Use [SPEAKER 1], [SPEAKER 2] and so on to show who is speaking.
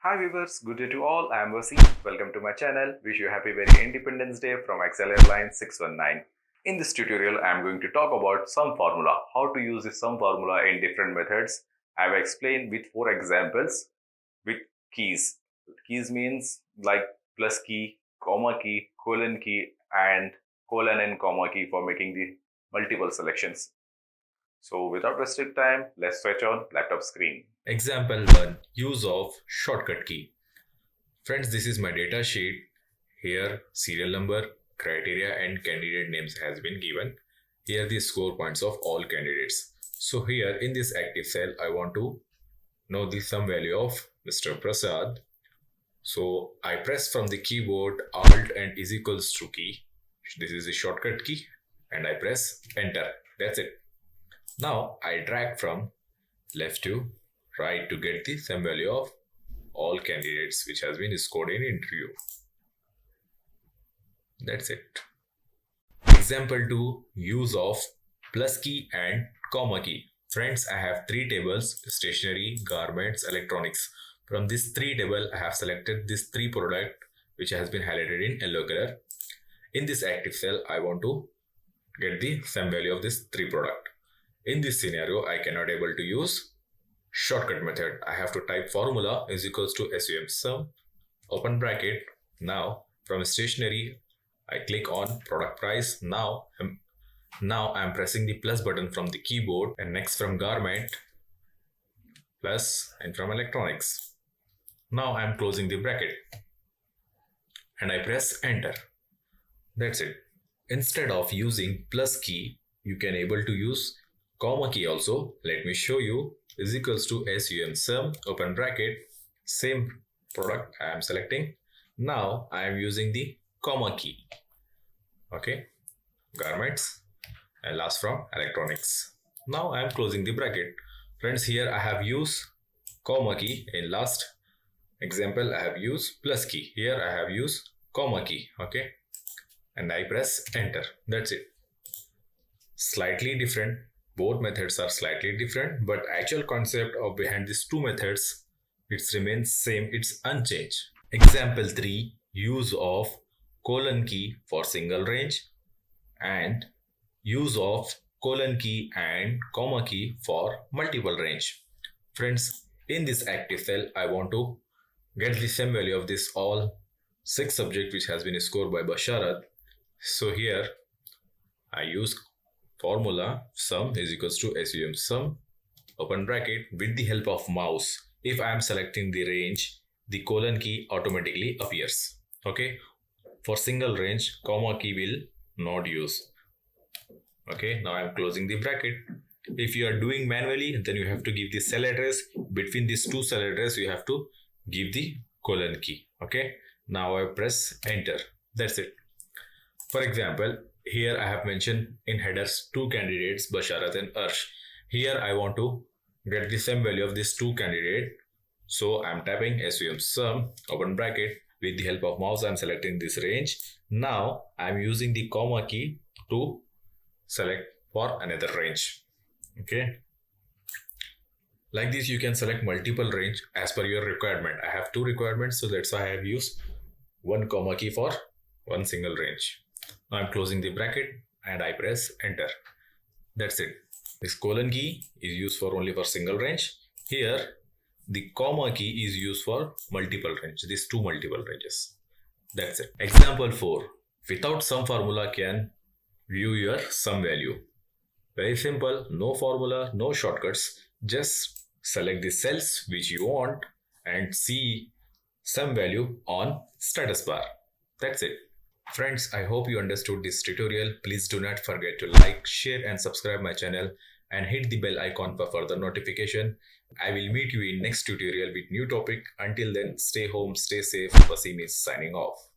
[SPEAKER 1] Hi viewers, good day to all. I am Vasi. Welcome to my channel. Wish you a happy very Independence Day from Airlines 619. In this tutorial, I am going to talk about sum formula, how to use the sum formula in different methods. I have explained with 4 examples with keys. Keys means like plus key, comma key, colon key and colon and comma key for making the multiple selections. So without wasting time, let's switch on laptop screen.
[SPEAKER 2] Example 1. Use of shortcut key. Friends, this is my data sheet. Here serial number, criteria and candidate names has been given. Here the score points of all candidates. So here in this active cell, I want to know the sum value of Mr. Prasad. So I press from the keyboard Alt and is equals to key. This is the shortcut key and I press enter. That's it. Now I drag from left to right to get the sum value of all candidates which has been scored in interview. That's it. Example 2. Use of plus key and comma key. Friends, I have 3 tables: stationery, garments, electronics. From this 3 table, I have selected this 3 product which has been highlighted in yellow color. In this active cell, I want to get the sum value of this 3 product. In this scenario, I cannot able to use shortcut method. I have to type formula is equals to sum open bracket. Now from stationery, I click on product price. Now I'm pressing the plus button from the keyboard, and next from garment plus, and from electronics. Now I'm closing the bracket and I press enter. That's it. Instead of using plus key, you can able to use comma key also. Let me show you. Is equals to sum open bracket, same product I am selecting. Now I am using the comma key. Okay, garments and last from electronics. Now I am closing the bracket. Friends, here I have used comma key. In last example I have used plus key. Here I have used comma key. Okay, and I press enter. That's it. Slightly different. Both methods are slightly different, but actual concept of behind these 2 methods, it remains same, it's unchanged. Example 3. Use of colon key for single range and use of colon key and comma key for multiple range. Friends, in this active cell, I want to get the same value of this all 6 subject which has been scored by Basharat. So here I use formula sum is equals to sum open bracket. With the help of mouse, if I am selecting the range, the colon key automatically appears. Okay, for single range, comma key will not use. Okay, now I am closing the bracket. If you are doing manually, then you have to give the cell address. Between these 2 cell address, you have to give the colon key. Okay, now I press enter. That's it. For example, here I have mentioned in headers 2 candidates, Basharat and Arsh. Here I want to get the same value of these 2 candidates. So I am typing sum open bracket. With the help of mouse, I am selecting this range. Now I am using the comma key to select for another range. Okay. Like this, you can select multiple range as per your requirement. I have 2 requirements, so that's why I have used 1 comma key for 1 single range. Now I'm closing the bracket and I press enter. That's it. This colon key is used for only for single range. Here the comma key is used for multiple range. These 2 multiple ranges. That's it. Example 4. Without sum formula can view your sum value. Very simple. No formula, no shortcuts. Just select the cells which you want and see sum value on status bar. That's it. Friends, I hope you understood this tutorial. Please do not forget to like, share and subscribe my channel and hit the bell icon for further notification. I will meet you in next tutorial with new topic. Until then, stay home, stay safe. Wasim is signing off.